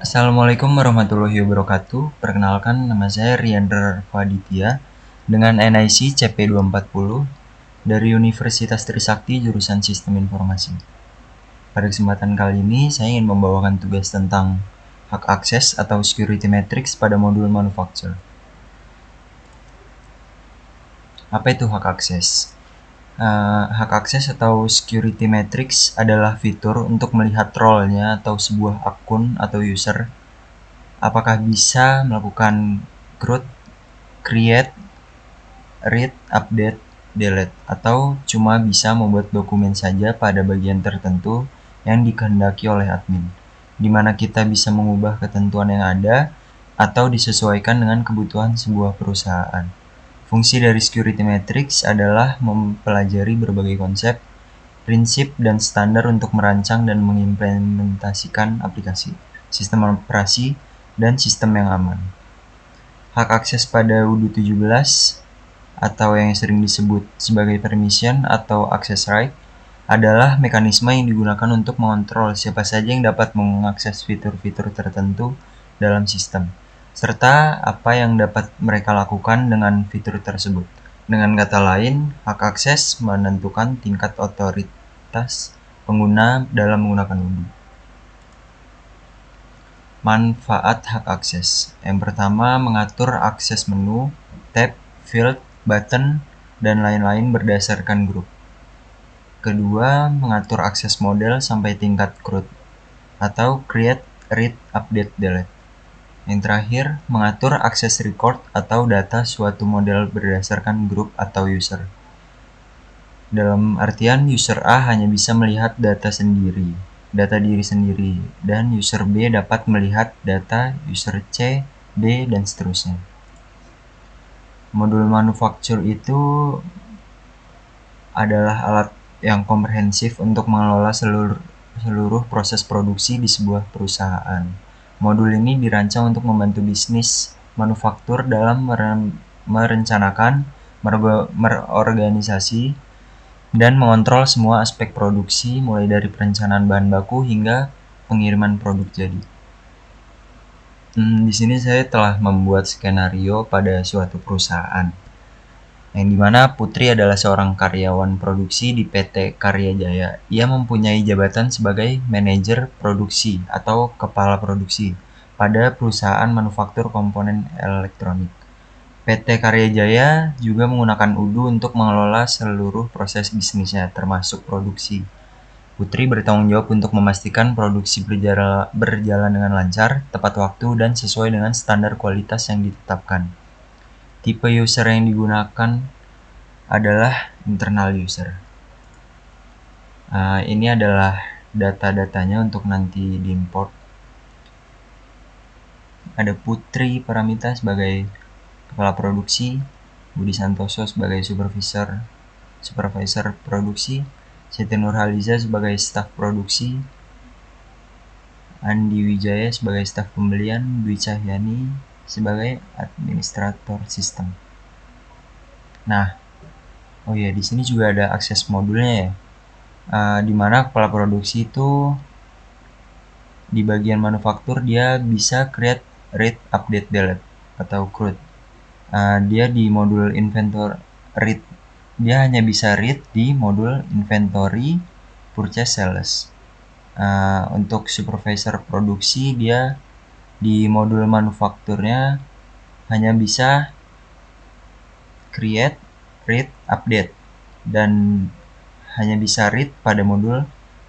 Assalamualaikum warahmatullahi wabarakatuh. Perkenalkan, nama saya Riandra Faditya dengan NIC CP240 dari Universitas Trisakti jurusan Sistem Informasi. Pada kesempatan kali ini, saya ingin membawakan tugas tentang hak akses atau security matrix pada modul manufacture. Apa itu hak akses? Hak akses atau security matrix adalah fitur untuk melihat role-nya atau sebuah akun atau user apakah bisa melakukan create, read, update, delete, atau cuma bisa membuat dokumen saja pada bagian tertentu yang dikehendaki oleh admin, di mana kita bisa mengubah ketentuan yang ada atau disesuaikan dengan kebutuhan sebuah perusahaan. Fungsi dari security matrix adalah mempelajari berbagai konsep, prinsip, dan standar untuk merancang dan mengimplementasikan aplikasi, sistem operasi, dan sistem yang aman. Hak akses pada UDU 17 atau yang sering disebut sebagai permission atau access right adalah mekanisme yang digunakan untuk mengontrol siapa saja yang dapat mengakses fitur-fitur tertentu dalam sistem, serta apa yang dapat mereka lakukan dengan fitur tersebut. Dengan kata lain, hak akses menentukan tingkat otoritas pengguna dalam menggunakan UDU. Manfaat hak akses. Yang pertama, mengatur akses menu, tab, field, button, dan lain-lain berdasarkan grup. Kedua, mengatur akses model sampai tingkat CRUD atau create, read, update, delete. Yang terakhir, mengatur akses record atau data suatu model berdasarkan grup atau user. Dalam artian, user A hanya bisa melihat data diri sendiri, dan user B dapat melihat data user C, D, dan seterusnya. Modul manufacture itu adalah alat yang komprehensif untuk mengelola seluruh proses produksi di sebuah perusahaan. Modul ini dirancang untuk membantu bisnis manufaktur dalam merencanakan, merorganisasi, dan mengontrol semua aspek produksi mulai dari perencanaan bahan baku hingga pengiriman produk jadi. Di sini saya telah membuat skenario pada suatu perusahaan, yang dimana Putri adalah seorang karyawan produksi di PT Karya Jaya. Ia mempunyai jabatan sebagai manajer produksi atau kepala produksi pada perusahaan manufaktur komponen elektronik. PT Karya Jaya juga menggunakan UDU untuk mengelola seluruh proses bisnisnya, termasuk produksi. Putri bertanggung jawab untuk memastikan produksi berjalan dengan lancar, tepat waktu, dan sesuai dengan standar kualitas yang ditetapkan. Tipe user yang digunakan adalah internal user. Ini adalah data-datanya untuk nanti diimport. Ada Putri Paramita sebagai kepala produksi, Budi Santoso sebagai supervisor produksi, Siti Nurhaliza sebagai staf produksi, Andi Wijaya sebagai staf pembelian, Dwi Cahyani sebagai administrator sistem. Nah, di sini juga ada akses modulnya ya, di mana kepala produksi itu di bagian manufaktur dia bisa create, read, update, delete atau CRUD. Dia di modul inventory read, dia hanya bisa read di modul inventory, purchase, sales. Untuk supervisor produksi dia di modul manufakturnya hanya bisa create, read, update, dan hanya bisa read pada modul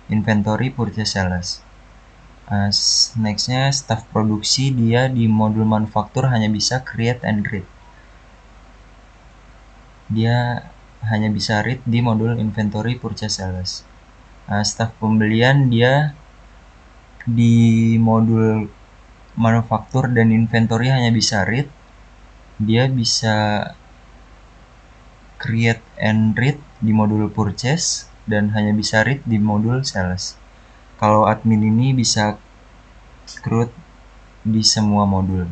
inventory, purchase, sales. Nextnya staff produksi dia di modul manufaktur hanya bisa create and read. Dia hanya bisa read di modul inventory, purchase, sales. Staf pembelian dia di modul manufaktur dan inventory hanya bisa read. Dia bisa create and read di modul purchase dan hanya bisa read di modul sales. Kalau admin ini bisa CRUD di semua modul.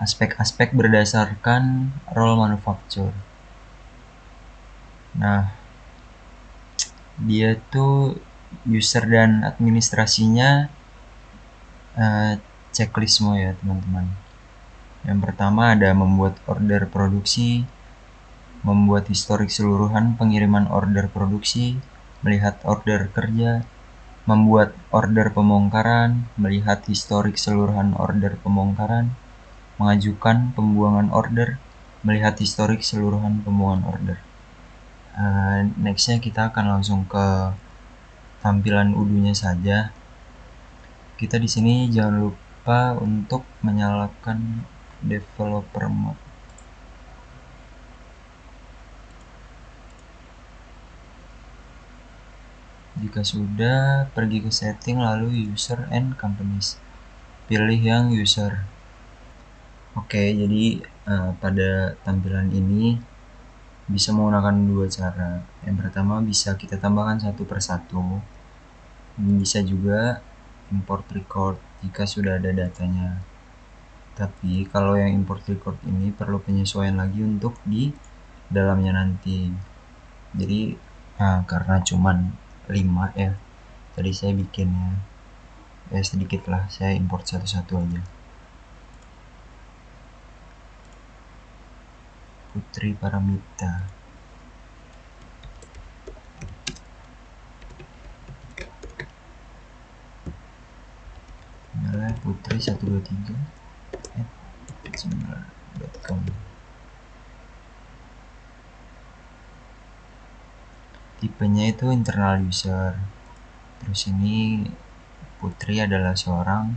Aspek-aspek berdasarkan role manufacture. Nah, dia tuh user dan administrasinya checklist semua ya teman-teman. Yang pertama ada membuat order produksi, membuat historik seluruhan pengiriman order produksi, melihat order kerja, membuat order pembongkaran, melihat historik seluruhan order pembongkaran, mengajukan pembuangan order, melihat historik seluruhan pembuangan order. Nextnya kita akan langsung ke tampilan UDU-nya saja. Kita di sini jangan lupa untuk menyalakan developer mode. Jika sudah, pergi ke setting lalu user and companies. Pilih yang user. Oke, jadi pada tampilan ini bisa menggunakan dua cara. Yang pertama bisa kita tambahkan satu persatu. Bisa juga import record jika sudah ada datanya. Tapi kalau yang import record ini perlu penyesuaian lagi untuk di dalamnya nanti. Jadi karena cuman 5 ya, tadi saya bikinnya sedikit lah, saya import satu-satu aja. Putri Paramita. Emailnya putri123@gmail.com. Tipenya itu internal user. Terus ini Putri adalah seorang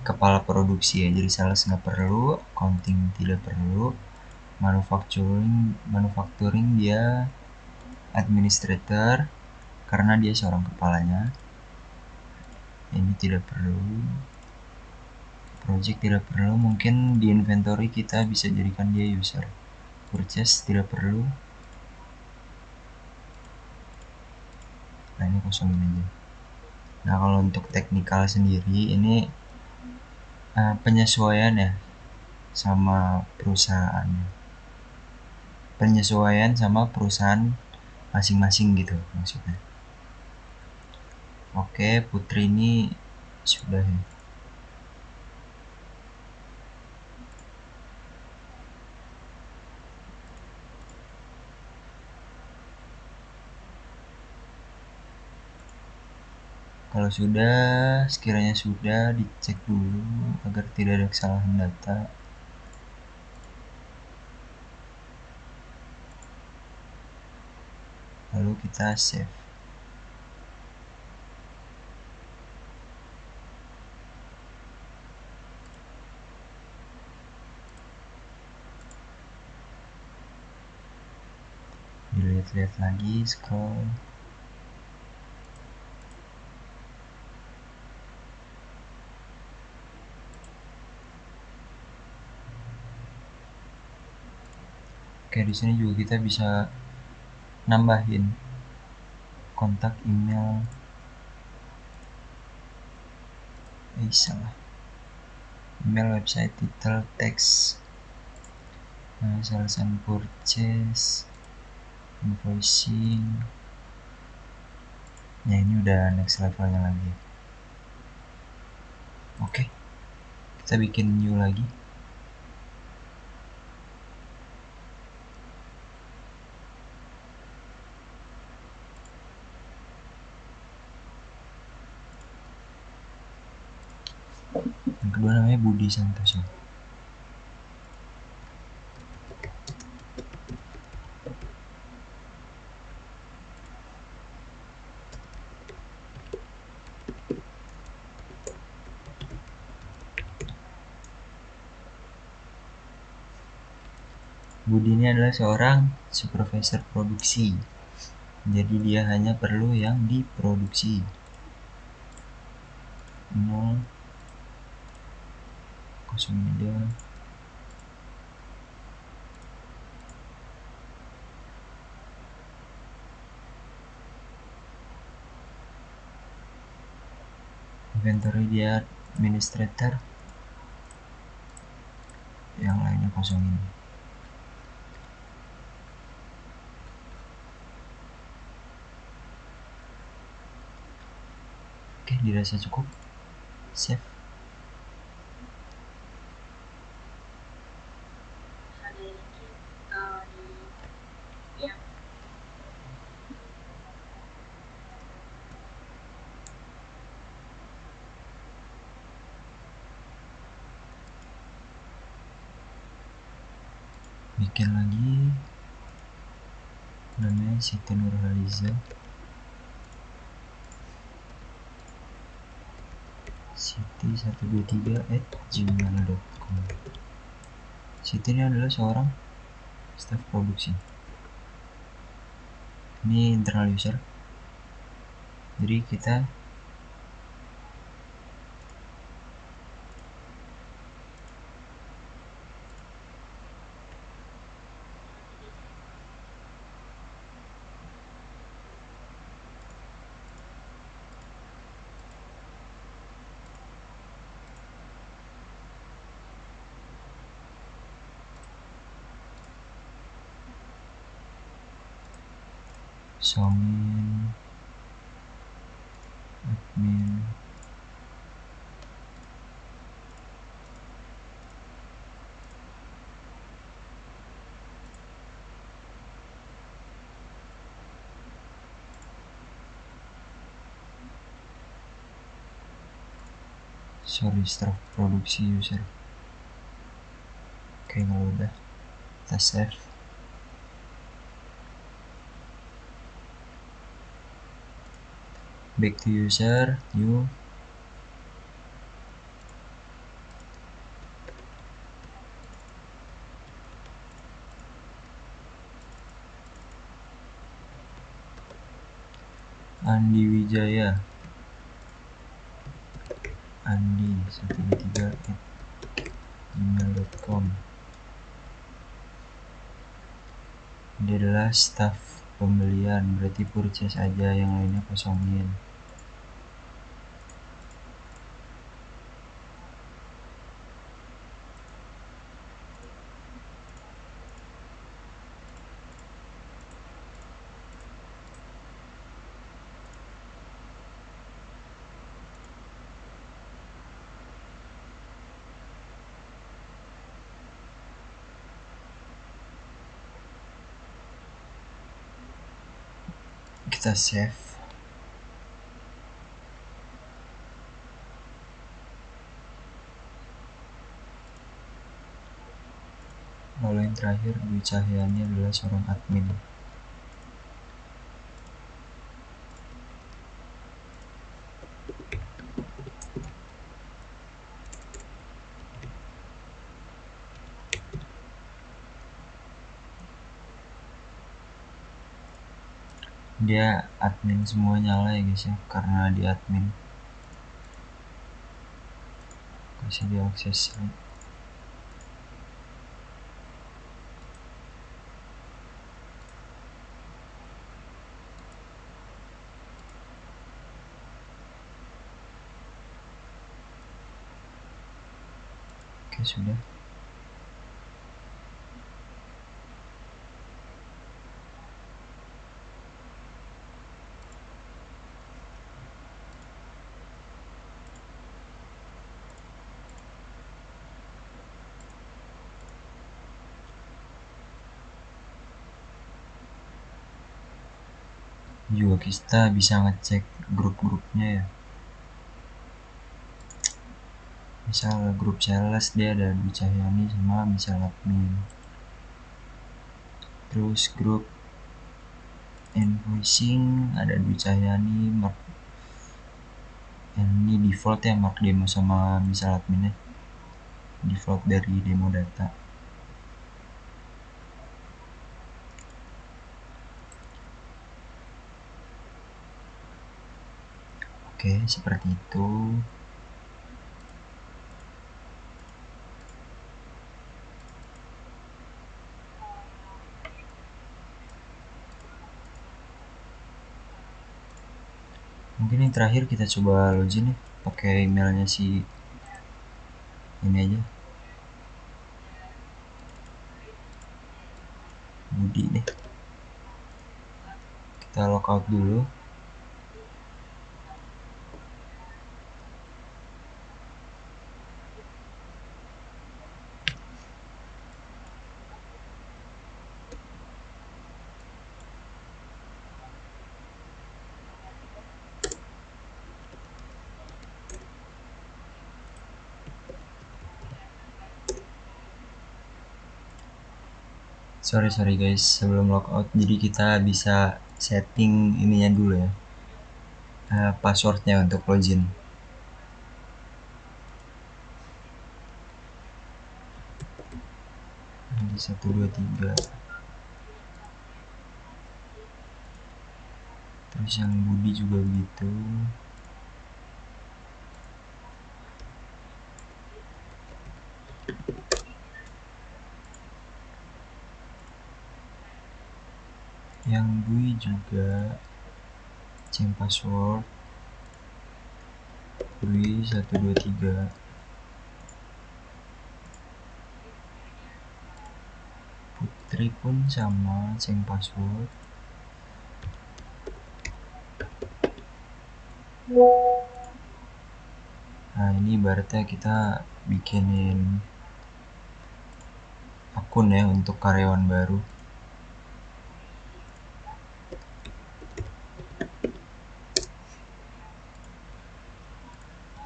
kepala produksi ya, jadi sales nggak perlu, accounting tidak perlu, manufacturing dia administrator karena dia seorang kepalanya, ini tidak perlu, project tidak perlu, mungkin di inventory kita bisa jadikan dia user, purchase tidak perlu, nah ini kosongin aja. Nah kalau untuk teknikal sendiri ini penyesuaian ya sama perusahaan, masing-masing gitu maksudnya. Oke, Putri ini sudah ya. Kalau sudah, sekiranya sudah, dicek dulu agar tidak ada kesalahan data. Lalu kita save. Dilihat-lihat lagi, scroll. Oke, di sini juga kita bisa nambahin kontak email. Salah. Email, website, title, text, sales and purchase, invoicing. Nah ini udah next levelnya lagi. Oke, kita bikin new lagi. Yang kedua namanya Budi Santoso. Budi ini adalah seorang supervisor produksi. Jadi dia hanya perlu yang diproduksi. 0 kosong aja. Inventory dia administrator, yang lainnya kosongin. Oke, dirasa cukup. Save. Bikin lagi, namanya Siti Nurhaliza, siti123@gmail.com. Siti ini adalah seorang staf produksi. Ini internal user, jadi kita songin admin staff produksi user. Oke, kalau udah kita save. Back to user, new. Andi Wijaya, andi123@gmail.com. Dia adalah staff pembelian, berarti purchase aja, yang lainnya kosongin. Kita save. Lalu yang terakhir, Dwi Cahyani adalah seorang admin. Dia admin semua nyala ya guys ya, karena di admin. Kasih dia akses. Oke, sudah. Juga kita bisa ngecek grup-grupnya ya. Misal grup sales dia ada Dwi Cahyani sama misal admin. Terus grup invoicing ada Dwi Cahyani, Mark. Ini default ya, Mark Demo sama misal adminnya. Default dari demo data. Oke, seperti itu. Mungkin yang terakhir kita coba login nih pakai emailnya si ini aja, Budi deh. Kita logout dulu. Sorry guys, sebelum logout, jadi kita bisa setting ininya dulu ya, passwordnya untuk login. Di 123, terus yang Budi juga begitu. Yang Bui juga change password Bui 123. Putri pun sama, change password. Nah ini ibaratnya kita bikinin akun ya untuk karyawan baru.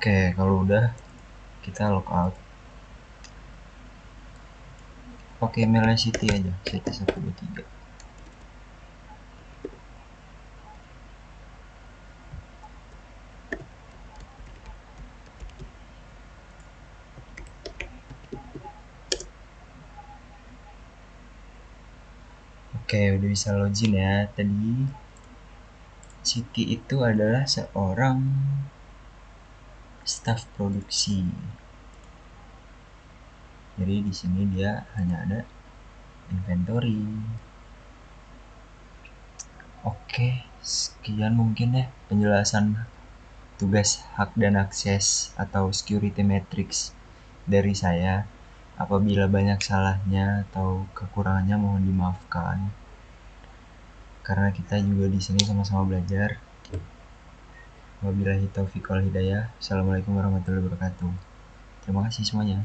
Oke, kalau udah kita logout. Pakai emailnya Siti aja, Siti 123. Oke, udah bisa login ya. Tadi Siti itu adalah seorang staf produksi. Jadi di sini dia hanya ada inventory. Oke, sekian mungkin ya penjelasan tugas hak dan akses atau security matrix dari saya. Apabila banyak salahnya atau kekurangannya mohon dimaafkan. Karena kita juga di sini sama-sama belajar. Wabillahi taufiq wal hidayah. Assalamualaikum warahmatullahi wabarakatuh. Terima kasih semuanya.